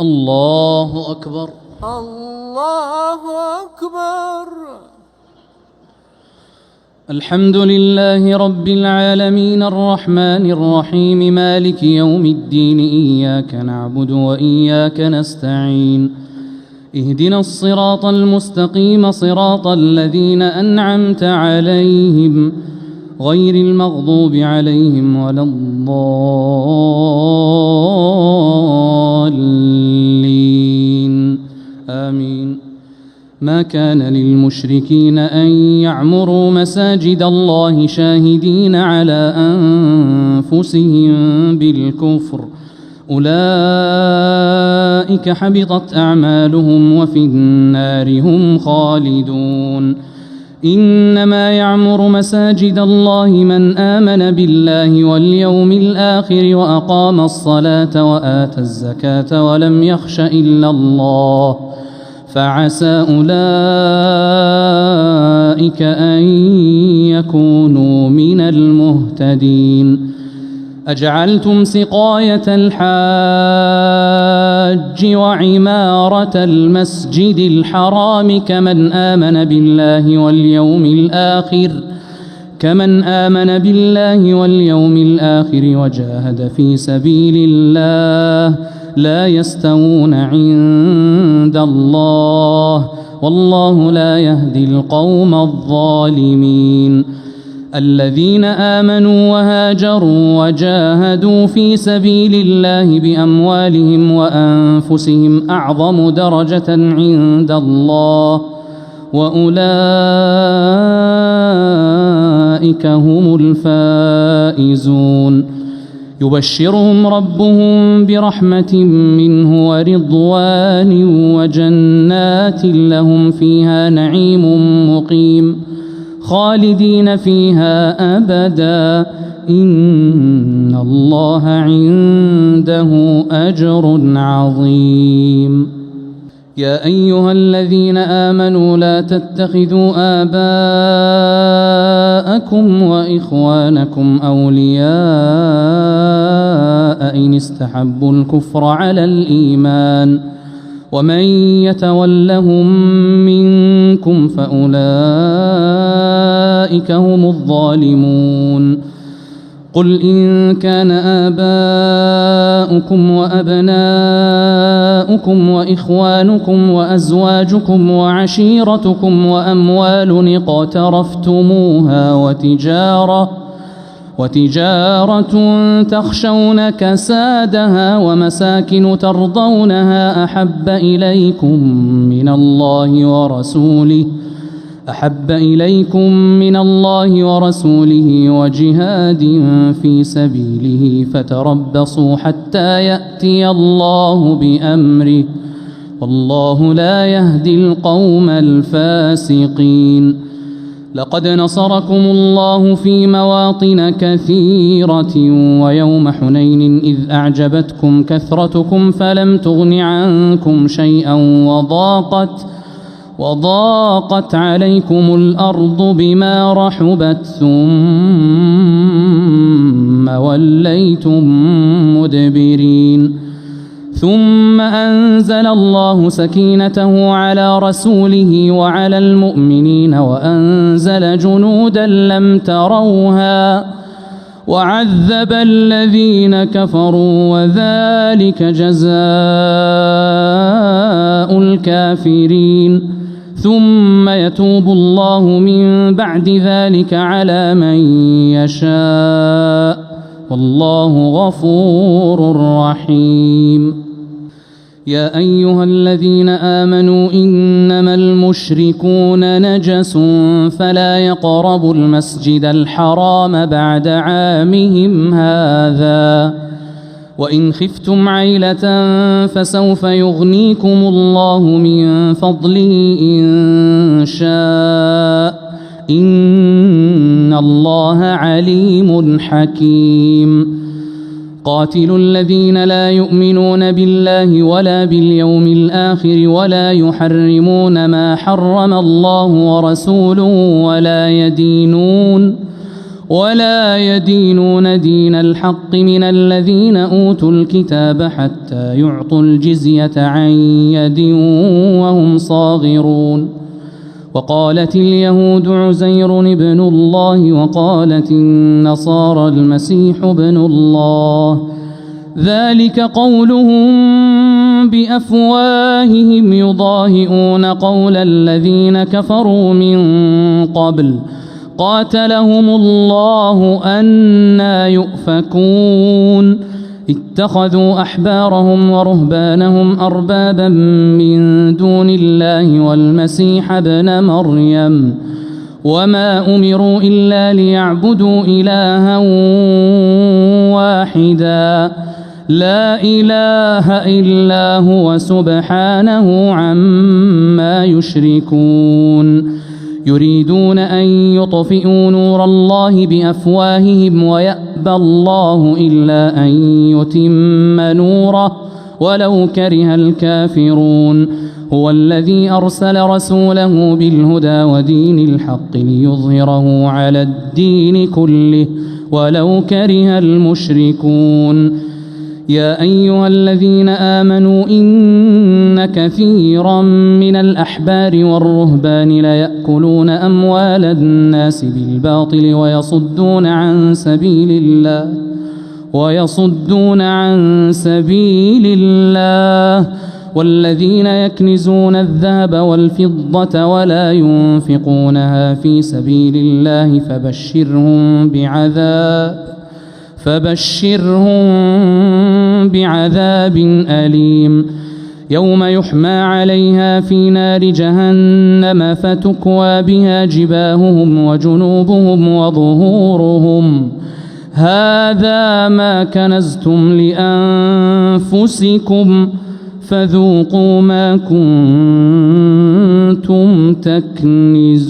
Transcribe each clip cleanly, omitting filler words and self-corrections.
الله أكبر. الله أكبر. الحمد لله رب العالمين الرحمن الرحيم مالك يوم الدين، إياك نعبد وإياك نستعين، اهدنا الصراط المستقيم صراط الذين أنعمت عليهم غير المغضوب عليهم ولا الضالين آمين. ما كان للمشركين أن يعمروا مساجد الله شاهدين على أنفسهم بالكفر، أولئك حبطت أعمالهم وفي النار هم خالدون. إنما يعمر مساجد الله من آمن بالله واليوم الآخر وأقام الصلاة وآتى الزكاة ولم يخش إلا الله، فعسى أولئك أن يكونوا من المهتدين. أجعلتم سقاية الحاج وعمارة المسجد الحرام كمن آمن بالله واليوم الآخر وجاهد في سبيل الله لا يستوون عند الله، والله لا يهدي القوم الظالمين. الذين آمنوا وهاجروا وجاهدوا في سبيل الله بأموالهم وأنفسهم أعظم درجة عند الله، وأولئك هم الفائزون. يبشرهم ربهم برحمة منه ورضوان وجنات لهم فيها نعيم مقيم خالدين فيها أبدا، إن الله عنده أجر عظيم. يا أيها الذين آمنوا لا تتخذوا آباءكم وإخوانكم أولياء إن استحبوا الكفر على الإيمان، ومن يتولهم منكم فأولئك هم الظالمون. قل إن كان آباؤكم وأبناؤكم وإخوانكم وأزواجكم وعشيرتكم وأموال اقترفتموها وتجارة تخشون كسادها ومساكن ترضونها أحب إليكم من الله ورسوله وجهاد في سبيله فتربصوا حتى يأتي الله بأمره، والله لا يهدي القوم الفاسقين. لقد نصركم الله في مواطن كثيرة ويوم حنين إذ أعجبتكم كثرتكم فلم تغن عنكم شيئا وضاقت عليكم الأرض بما رحبت ثم وليتم مدبرين. ثم أنزل الله سكينته على رسوله وعلى المؤمنين وأنزل جنودا لم تروها وعذب الذين كفروا، وذلك جزاء الكافرين. ثم يتوب الله من بعد ذلك على من يشاء، والله غفور رحيم. يا أيها الذين آمنوا إنما المشركون نجس فلا يقربوا المسجد الحرام بعد عامهم هذا، وإن خفتم عيلة فسوف يغنيكم الله من فضله إن شاء، إن الله عليم حكيم. قاتلوا الذين لا يؤمنون بالله ولا باليوم الآخر ولا يحرمون ما حرم الله ورسوله ولا يدينون دين الحق من الذين أوتوا الكتاب حتى يعطوا الجزية عن يد وهم صاغرون. وقالت اليهود عزير ابن الله وقالت النصارى المسيح ابن الله، ذلك قولهم بأفواههم يضاهئون قول الذين كفروا من قبل قاتلهم الله أنى يؤفكون. اتخذوا أحبارهم ورهبانهم أربابا من دون الله والمسيح ابن مريم وما أمروا إلا ليعبدوا إلها واحدا لا إله إلا هو سبحانه عما يشركون. يريدون أن يطفئوا نور الله بأفواههم ويأبى الله إلا أن يتم نوره ولو كره الكافرون. هو الذي أرسل رسوله بالهدى ودين الحق ليظهره على الدين كله ولو كره المشركون. يا أيها الذين آمنوا إن كثيرا من الأحبار والرهبان ليأكلون أموال الناس بالباطل ويصدون عن سبيل الله والذين يكنزون الذهب والفضة ولا ينفقونها في سبيل الله فبشرهم بعذاب أليم. يوم يحمى عليها في نار جهنم فتكوى بها جباههم وجنوبهم وظهورهم هذا ما كنزتم لأنفسكم فذوقوا ما كنتم تكنزون.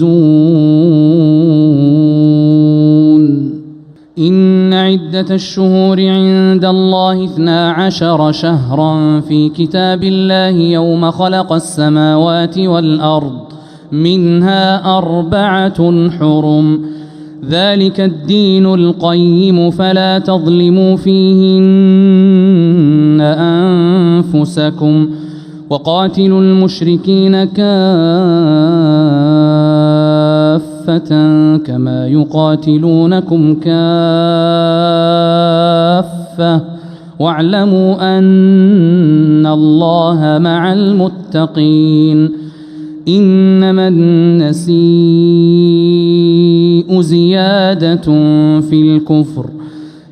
إن عدة الشهور عند الله 12 شهرا في كتاب الله يوم خلق السماوات والأرض منها 4 حرم ذلك الدين القيم فلا تظلموا فيهن أنفسكم وقاتلوا المشركين كافة كما يقاتلونكم كافة واعلموا أن الله مع المتقين. إنما النسيء زيادة في الكفر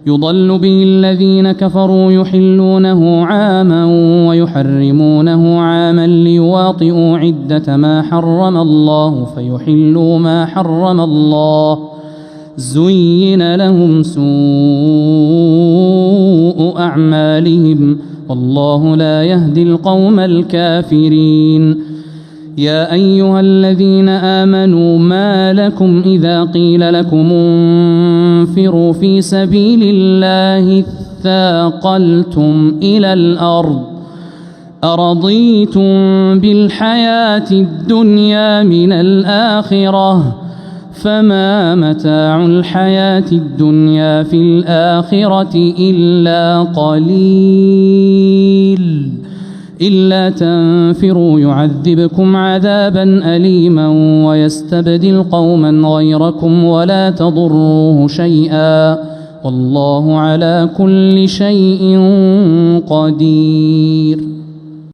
يضل به الذين كفروا يحلونه عاما ويحرمونه عاما ليواطئوا عدة ما حرم الله فيحلوا ما حرم الله زين لهم سوء أعمالهم والله لا يهدي القوم الكافرين. يا أيها الذين آمنوا ما لكم إذا قيل لكم انفروا في سبيل الله اثاقلتم إلى الأرض أرضيتم بالحياة الدنيا من الآخرة فما متاع الحياة الدنيا في الآخرة إلا قليل. إلا تنفروا يعذبكم عذابا أليما ويستبدل قوما غيركم ولا تضروه شيئا والله على كل شيء قدير.